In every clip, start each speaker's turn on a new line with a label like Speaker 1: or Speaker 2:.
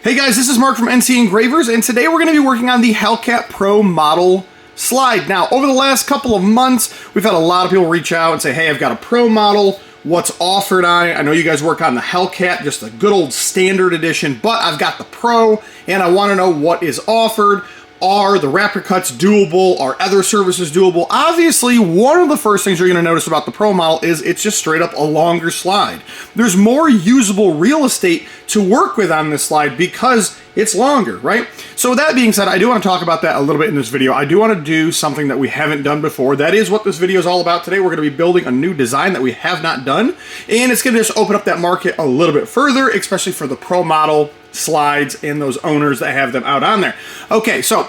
Speaker 1: Hey guys, this is Mark from NCEngravers, and today we're going to be working on the Hellcat Pro model slide. Now, over the last couple of months, we've had a lot of people reach out and say, hey, I've got a Pro model, what's offered on it? I know you guys work on the Hellcat, just a good old standard edition, but I've got the Pro, and I want to know what is offered. Are the Raptor cuts doable? Are other services doable? Obviously, one of the first things you're going to notice about the Pro model is it's just straight up a longer slide. There's more usable real estate to work with on this slide because it's longer, right? So with that being said, I do want to talk about that a little bit in this video. I do want to do something that we haven't done before. That is what this video is all about today. We're going to be building a new design that we have not done, and it's going to just open up that market a little bit further, especially for the Pro model slides and those owners that have them out on there. Okay, so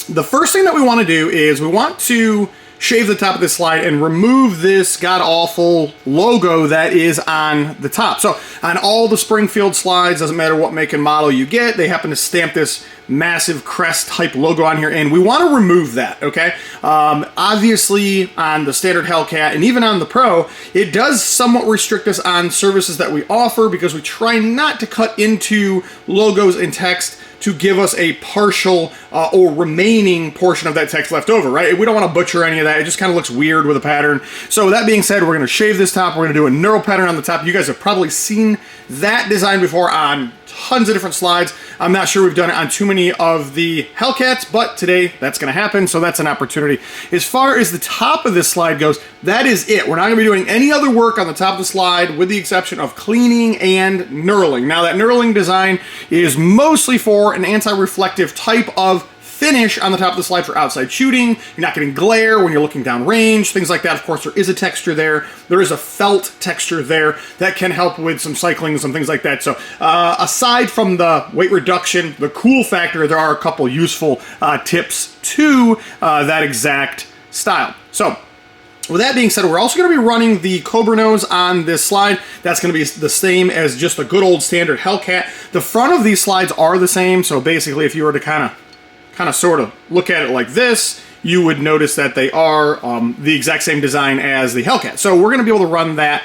Speaker 1: the first thing that we want to do is we want to shave the top of this slide and remove this god-awful logo that is on the top. So on all the Springfield slides, doesn't matter what make and model you get, they happen to stamp this massive crest type logo on here, and we want to remove that, okay? Obviously on the standard Hellcat and even on the Pro, it does somewhat restrict us on services that we offer because we try not to cut into logos and text to give us a partial or remaining portion of that text left over, right? We don't want to butcher any of that. It just kind of looks weird with a pattern. So with that being said, we're going to shave this top. We're going to do a knurl pattern on the top. You guys have probably seen that design before on tons of different slides. I'm not sure we've done it on too many of the Hellcats, but today that's going to happen, so that's an opportunity. As far as the top of this slide goes, that is it. We're not going to be doing any other work on the top of the slide with the exception of cleaning and knurling. Now that knurling design is mostly for an anti-reflective type of finish on the top of the slide for outside shooting. You're not getting glare when you're looking down range, things like that. Of course, there is a texture there. There is a felt texture there that can help with some cycling and some things like that. So aside from the weight reduction, the cool factor, there are a couple useful tips to that exact style. So with that being said, we're also going to be running the Cobra nose on this slide. That's going to be the same as just a good old standard Hellcat. The front of these slides are the same. So basically, if you were to kind of sort of look at it like this, you would notice that they are the exact same design as the Hellcat. So we're going to be able to run that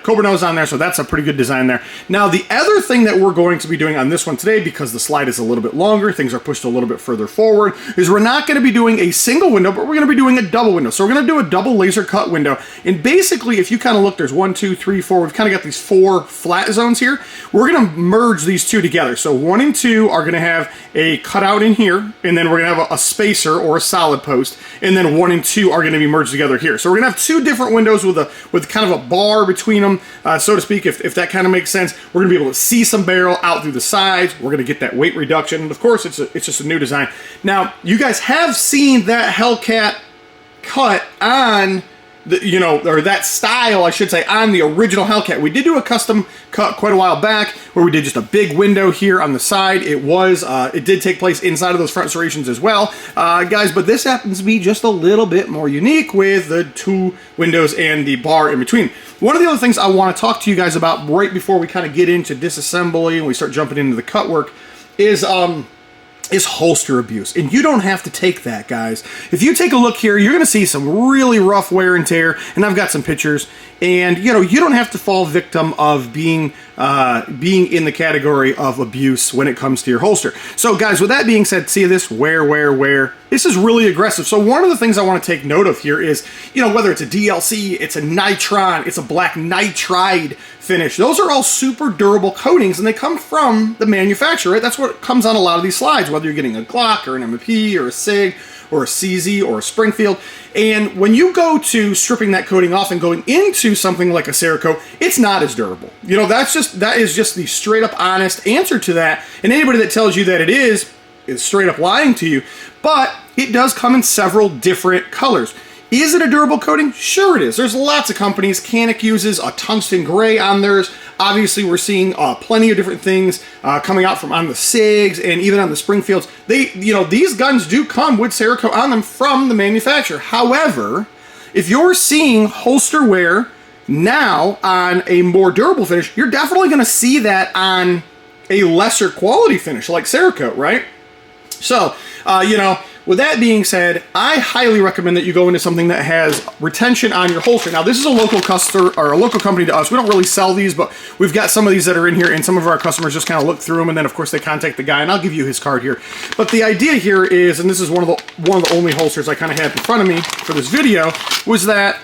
Speaker 1: Cobra nose on there, so that's a pretty good design there. Now, the other thing that we're going to be doing on this one today, because the slide is a little bit longer, things are pushed a little bit further forward, is we're not going to be doing a single window, but we're going to be doing a double window. So we're going to do a double laser cut window. And basically, if you kind of look, there's 1, 2, 3, 4, we've kind of got these 4 flat zones here. We're going to merge these two together. So 1 and 2 are going to have a cutout in here, and then we're going to have a spacer or a solid post, and then 1 and 2 are going to be merged together here. So we're going to have 2 different windows with kind of a bar between them, so to speak, if that kind of makes sense. We're going to be able to see some barrel out through the sides. We're going to get that weight reduction, and of course, it's just a new design. Now, you guys have seen that Hellcat cut on or that style, I should say, on the original Hellcat. We did do a custom cut quite a while back where we did just a big window here on the side. It did take place inside of those front serrations as well, guys, but this happens to be just a little bit more unique with the 2 windows and the bar in between. One of the other things I want to talk to you guys about right before we kind of get into disassembly and we start jumping into the cut work is holster abuse. And you don't have to take that, guys. If you take a look here, you're going to see some really rough wear and tear, and I've got some pictures, and you don't have to fall victim of being in the category of abuse when it comes to your holster. So guys, with that being said, see this wear. This is really aggressive. So one of the things I want to take note of here is, whether it's a DLC, it's a nitron, it's a black nitride finish. Those are all super durable coatings, and they come from the manufacturer, right? That's what comes on a lot of these slides, whether you're getting a Glock or an MP or a SIG or a CZ or a Springfield. And when you go to stripping that coating off and going into something like a Cerakote, it's not as durable. That is just the straight up honest answer to that. And anybody that tells you that it is straight up lying to you. But it does come in several different colors. Is it a durable coating? Sure it is. There's lots of companies. Canik uses a tungsten gray on theirs. Obviously, we're seeing plenty of different things coming out from on the SIGs and even on the Springfields. These guns do come with Cerakote on them from the manufacturer. However, if you're seeing holster wear now on a more durable finish, you're definitely going to see that on a lesser quality finish like Cerakote, right? So, with that being said, I highly recommend that you go into something that has retention on your holster. Now, this is a local customer or a local company to us. We don't really sell these, but we've got some of these that are in here, and some of our customers just kind of look through them, and then of course they contact the guy, and I'll give you his card here. But the idea here is, and this is one of the only holsters I kind of had in front of me for this video, was that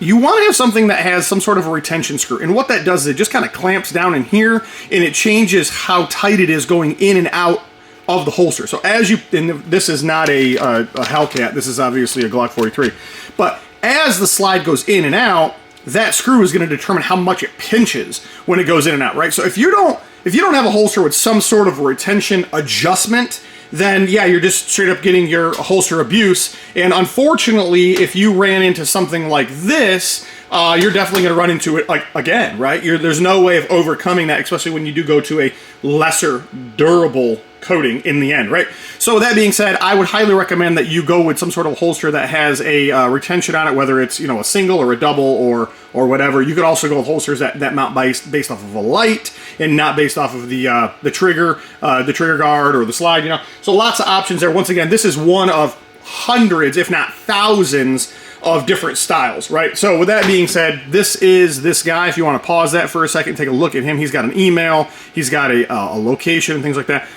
Speaker 1: you want to have something that has some sort of a retention screw. And what that does is it just kind of clamps down in here, and it changes how tight it is going in and out of the holster. So as you, and this is not a Hellcat, this is obviously a Glock 43, but as the slide goes in and out, that screw is going to determine how much it pinches when it goes in and out, right? So if you don't have a holster with some sort of retention adjustment, then yeah, you're just straight up getting your holster abuse. And unfortunately, if you ran into something like this, you're definitely going to run into it again, right? There's no way of overcoming that, especially when you do go to a lesser durable coating in the end, right? So with that being said, I would highly recommend that you go with some sort of holster that has a retention on it, whether it's, you know, a single or a double or whatever. You could also go with holsters that mount based off of a light and not based off of the trigger guard or the slide, you know. So lots of options there. Once again, this is one of hundreds, if not thousands, of different styles, right? So with that being said, this is this guy. If you want to pause that for a second, take a look at him. He's got an email, he's got a location and things like that.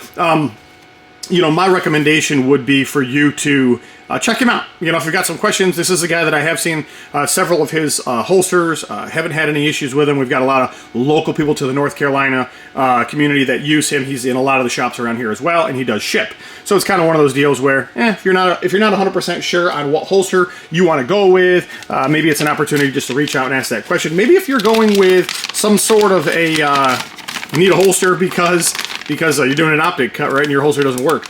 Speaker 1: You know, my recommendation would be for you to check him out. You know, if you've got some questions, this is a guy that I have seen several of his holsters. Haven't had any issues with him. We've got a lot of local people to the North Carolina community that use him. He's in a lot of the shops around here as well, and he does ship. So it's kind of one of those deals where, if you're not 100% sure on what holster you want to go with, maybe it's an opportunity just to reach out and ask that question. Maybe if you're going with some sort of a you need a holster because you're doing an optic cut, right, and your holster doesn't work.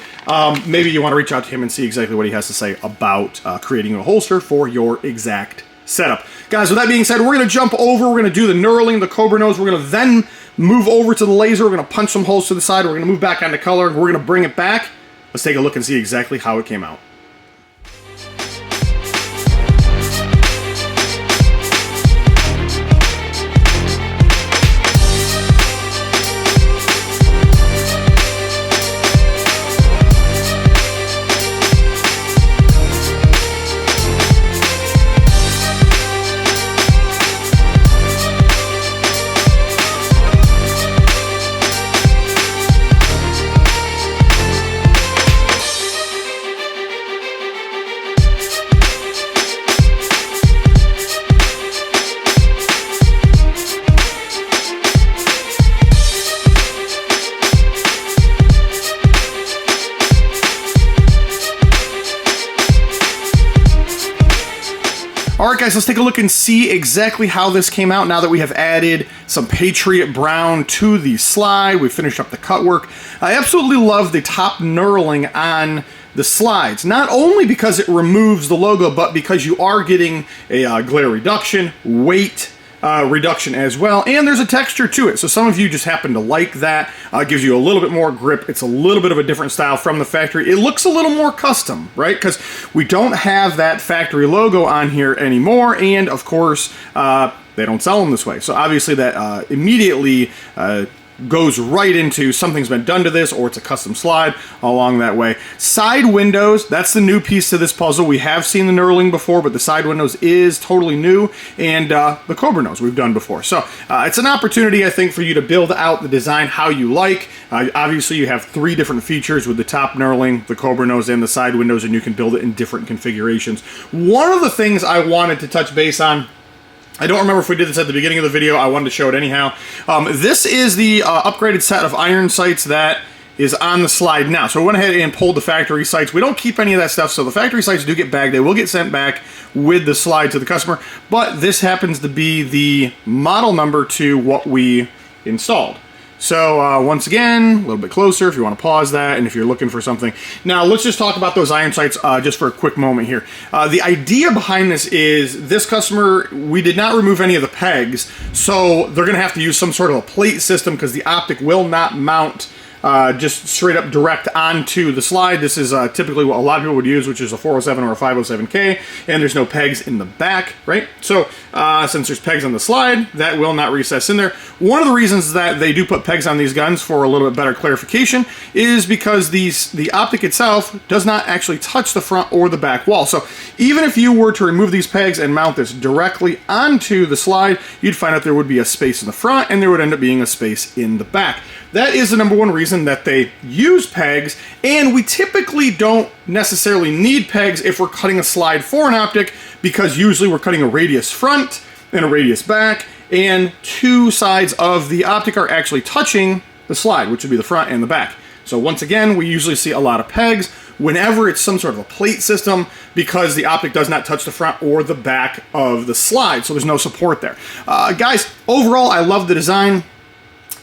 Speaker 1: Maybe you want to reach out to him and see exactly what he has to say about creating a holster for your exact setup. Guys, with that being said, we're going to jump over. We're going to do the knurling, the Cobra nose. We're going to then move over to the laser. We're going to punch some holes to the side. We're going to move back onto color, and we're going to bring it back. Let's take a look and see exactly how it came out. Alright guys, let's take a look and see exactly how this came out now that we have added some Patriot Brown to the slide. We've finished up the cut work. I absolutely love the top knurling on the slides, not only because it removes the logo, but because you are getting a glare reduction, weight reduction as well, and there's a texture to it. So some of you just happen to like that. Gives you a little bit more grip. It's a little bit of a different style from the factory. It looks a little more custom, right? Because we don't have that factory logo on here anymore, and of course, they don't sell them this way. So obviously that immediately goes right into something's been done to this, or it's a custom slide along that way. Side windows, that's the new piece to this puzzle. We have seen the knurling before, but the side windows is totally new, and the Cobra nose we've done before. So it's an opportunity, I think, for you to build out the design how you like. Obviously, you have 3 different features with the top knurling, the Cobra nose, and the side windows, and you can build it in different configurations. One of the things I wanted to touch base on, I don't remember if we did this at the beginning of the video. I wanted to show it anyhow. This is the upgraded set of iron sights that is on the slide now. So we went ahead and pulled the factory sights. We don't keep any of that stuff, so the factory sights do get bagged. They will get sent back with the slide to the customer, but this happens to be the model number to what we installed. So once again, a little bit closer if you want to pause that, and if you're looking for something. Now let's just talk about those iron sights just for a quick moment here. The idea behind this is this customer, we did not remove any of the pegs, so they're going to have to use some sort of a plate system because the optic will not mount just straight up direct onto the slide. This is typically what a lot of people would use, which is a 407 or a 507K, and there's no pegs in the back, right? So since there's pegs on the slide, that will not recess in there. One of the reasons that they do put pegs on these guns, for a little bit better clarification, is because the optic itself does not actually touch the front or the back wall. So even if you were to remove these pegs and mount this directly onto the slide, you'd find out there would be a space in the front and there would end up being a space in the back. That is the number one reason that they use pegs, and we typically don't necessarily need pegs if we're cutting a slide for an optic, because usually we're cutting a radius front and a radius back, and two sides of the optic are actually touching the slide, which would be the front and the back. So once again, we usually see a lot of pegs whenever it's some sort of a plate system, because the optic does not touch the front or the back of the slide, so there's no support there. Guys, overall, I love the design.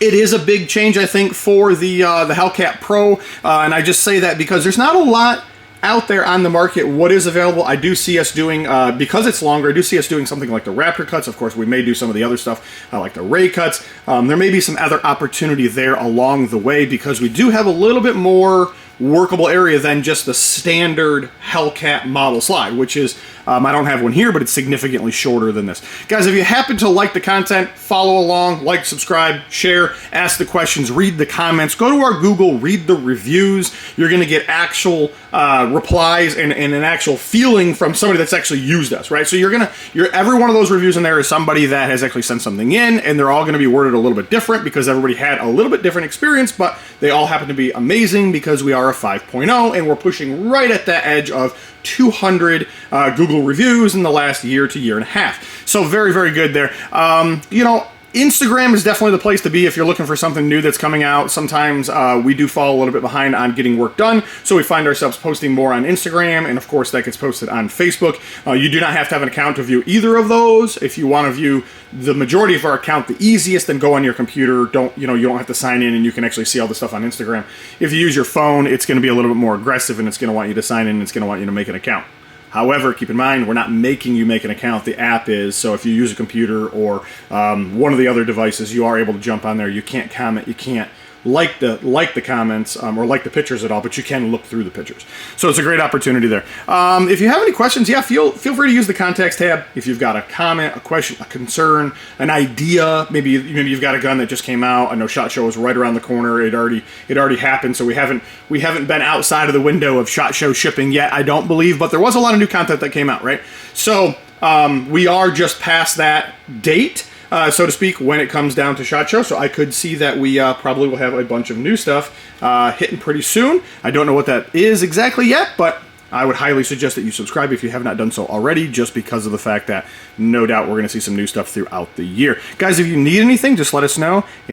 Speaker 1: It is a big change, I think, for the Hellcat Pro, and I just say that because there's not a lot out there on the market. What is available, I do see us doing, because it's longer, I do see us doing something like the Raptor cuts. Of course, we may do some of the other stuff, like the Ray cuts. There may be some other opportunity there along the way, because we do have a little bit more workable area than just the standard Hellcat model slide, which is, I don't have one here, but it's significantly shorter than this. Guys, if you happen to like the content, follow along, like, subscribe, share, ask the questions, read the comments, go to our Google, read the reviews. You're going to get actual replies and an actual feeling from somebody that's actually used us, right? So every one of those reviews in there is somebody that has actually sent something in, and they're all going to be worded a little bit different because everybody had a little bit different experience, but they all happen to be amazing because we are a 5.0, and we're pushing right at that edge of 200 Google reviews in the last year to year and a half. So very, very good there. You know, Instagram is definitely the place to be if you're looking for something new that's coming out. Sometimes we do fall a little bit behind on getting work done, so we find ourselves posting more on Instagram, and of course that gets posted on Facebook. You do not have to have an account to view either of those. If you want to view the majority of our account, the easiest, then go on your computer. You don't have to sign in, and you can actually see all the stuff on Instagram. If you use your phone, it's going to be a little bit more aggressive, and it's going to want you to sign in, and it's going to want you to make an account. However, keep in mind, we're not making you make an account. The app is, so if you use a computer or one of the other devices, you are able to jump on there. You can't comment, you can't like the comments or like the pictures at all, but you can look through the pictures. So it's a great opportunity there. If you have any questions, yeah, feel free to use the contacts tab. If you've got a comment, a question, a concern, an idea, maybe you've got a gun that just came out. I know SHOT Show is right around the corner. It already happened, so we haven't been outside of the window of SHOT Show shipping yet, I don't believe, but there was a lot of new content that came out, right? So we are just past that date, so to speak, when it comes down to SHOT Show. So I could see that we probably will have a bunch of new stuff hitting pretty soon. I don't know what that is exactly yet, but I would highly suggest that you subscribe if you have not done so already, just because of the fact that no doubt we're going to see some new stuff throughout the year. Guys, if you need anything, just let us know.